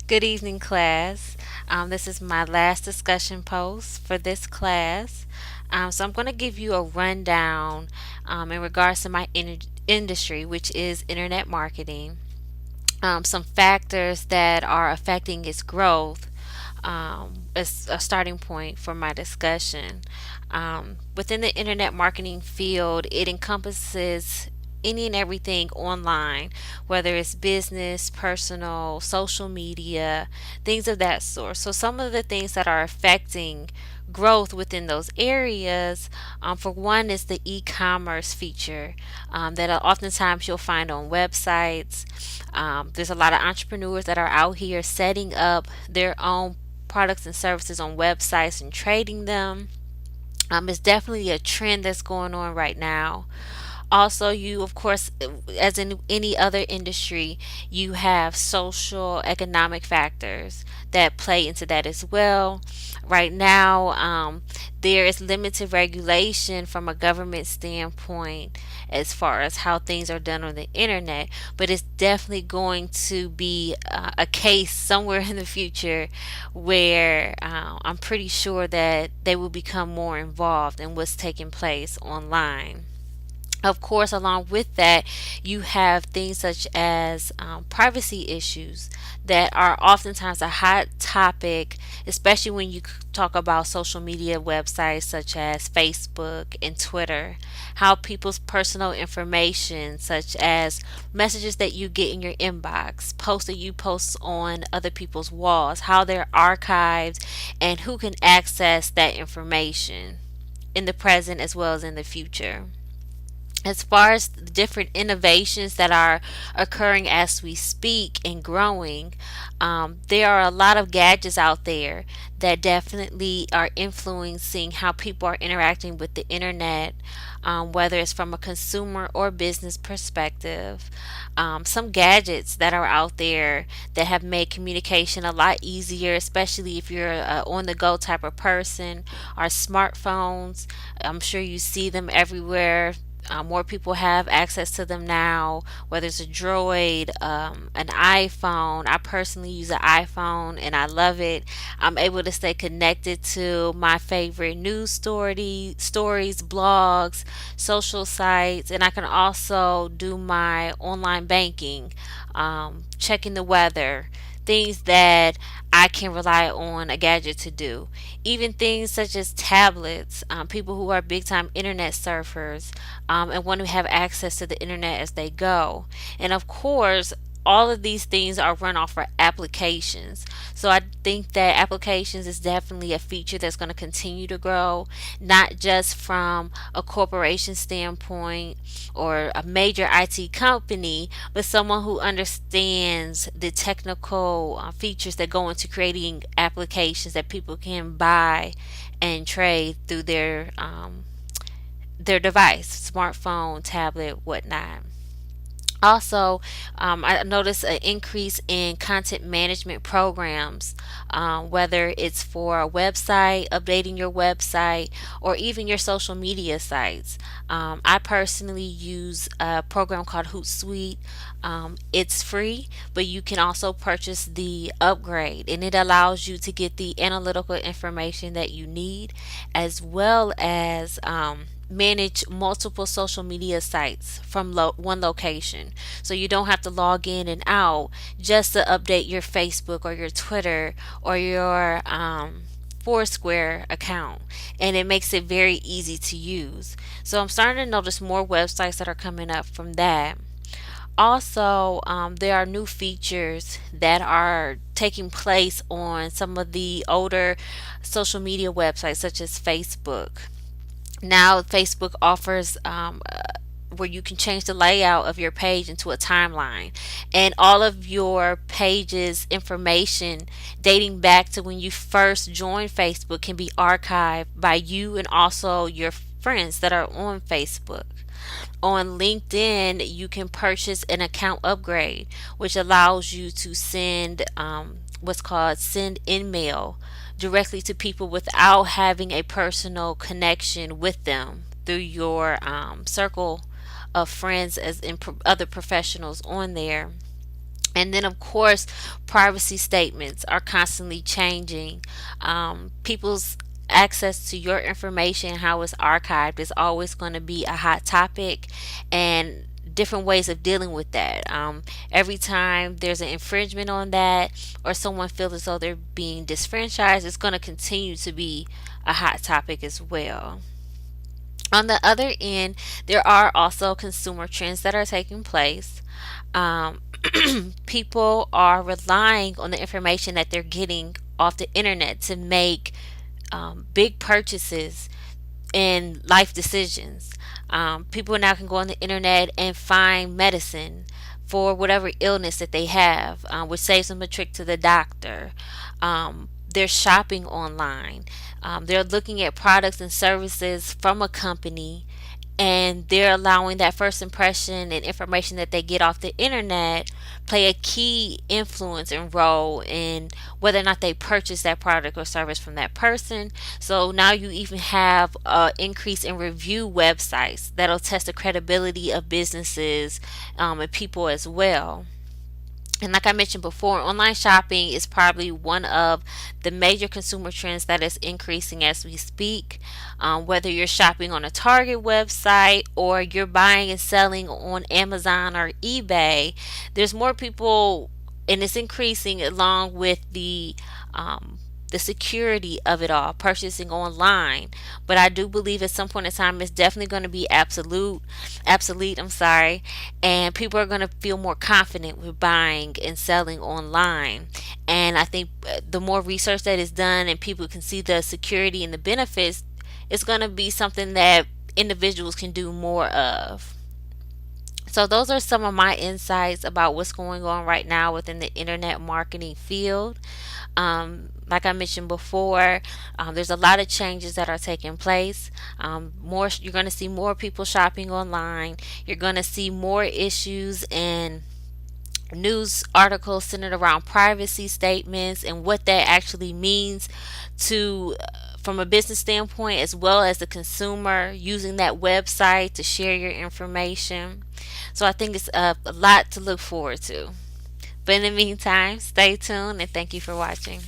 Good evening, class. This is my last discussion post for this class. So I'm going to give you a rundown in regards to my industry, which is internet marketing. Some factors that are affecting its growth as a starting point for my discussion. Within the internet marketing field, it encompasses any and everything online, whether it's business, personal, social media, things of that sort. So, some of the things that are affecting growth within those areas, for one, is the e commerce feature that oftentimes you'll find on websites. There's a lot of entrepreneurs that are out here setting up their own products and services on websites and trading them. It's definitely a trend that's going on right now. Also, you, of course, as in any other industry, you have social, economic factors that play into that as well. Right now, there is limited regulation from a government standpoint as far as how things are done on the internet, but it's definitely going to be a case somewhere in the future where I'm pretty sure that they will become more involved in what's taking place online. Of course, along with that, you have things such as privacy issues that are oftentimes a hot topic, especially when you talk about social media websites such as Facebook and Twitter. How people's personal information, such as messages that you get in your inbox, posts that you post on other people's walls, how they're archived, and who can access that information in the present as well as in the future. As far as the different innovations that are occurring as we speak and growing, there are a lot of gadgets out there that definitely are influencing how people are interacting with the internet, whether it's from a consumer or business perspective. Some gadgets that are out there that have made communication a lot easier, especially if you're on the go type of person, are smartphones. I'm sure you see them everywhere. More people have access to them now, whether it's a Droid, an iPhone. I personally use an iPhone and I love it. I'm able to stay connected to my favorite news stories, blogs, social sites, and I can also do my online banking, checking the weather, things that I can rely on a gadget to do. Even things such as tablets, people who are big time internet surfers and want to have access to the internet as they go. And of course, all of these things are run off for applications. So I think that applications is definitely a feature that's going to continue to grow, not just from a corporation standpoint or a major IT company, but someone who understands the technical features that go into creating applications that people can buy and trade through their device, smartphone, tablet, whatnot. Also, I noticed an increase in content management programs, whether it's for a website, updating your website, or even your social media sites. I personally use a program called Hootsuite. It's free, but you can also purchase the upgrade, and it allows you to get the analytical information that you need, as well as manage multiple social media sites from one location. So you don't have to log in and out just to update your Facebook or your Twitter or your Foursquare account. And it makes it very easy to use. So I'm starting to notice more websites that are coming up from that. Also, there are new features that are taking place on some of the older social media websites, such as Facebook. Now, Facebook offers where you can change the layout of your page into a timeline, and all of your page's information dating back to when you first joined Facebook can be archived by you and also your friends that are on Facebook. On LinkedIn, you can purchase an account upgrade, which allows you to send what's called send in mail directly to people without having a personal connection with them through your circle of friends as in other professionals on there. And then, of course, privacy statements are constantly changing. People's access to your information, how it's archived, is always going to be a hot topic, and different ways of dealing with that. Every time there's an infringement on that, or someone feels as though they're being disfranchised, it's going to continue to be a hot topic as well. On the other end, there are also consumer trends that are taking place. Um, People are relying on the information that they're getting off the internet to make big purchases and life decisions. People now can go on the internet and find medicine for whatever illness that they have, which saves them a trip to the doctor. They're shopping online. They're looking at products and services from a company, and they're allowing that first impression and information that they get off the internet play a key influence and role in whether or not they purchase that product or service from that person. So now you even have an increase in review websites that'll test the credibility of businesses and people as well. And like I mentioned before, online shopping is probably one of the major consumer trends that is increasing as we speak. Whether you're shopping on a Target website or you're buying and selling on Amazon or eBay, there's more people, and it's increasing along with the security of it all, purchasing online. But I do believe at some point in time it's definitely going to be obsolete, I'm sorry, and people are going to feel more confident with buying and selling online. And I think the more research that is done and people can see the security and the benefits, it's going to be something that individuals can do more of. So those are some of my insights about what's going on right now within the internet marketing field. Like I mentioned before, there's a lot of changes that are taking place. More, you're going to see more people shopping online. You're going to see more issues and news articles centered around privacy statements and what that actually means to from a business standpoint, as well as the consumer using that website to share your information. So I think it's a lot to look forward to. But in the meantime, stay tuned and thank you for watching.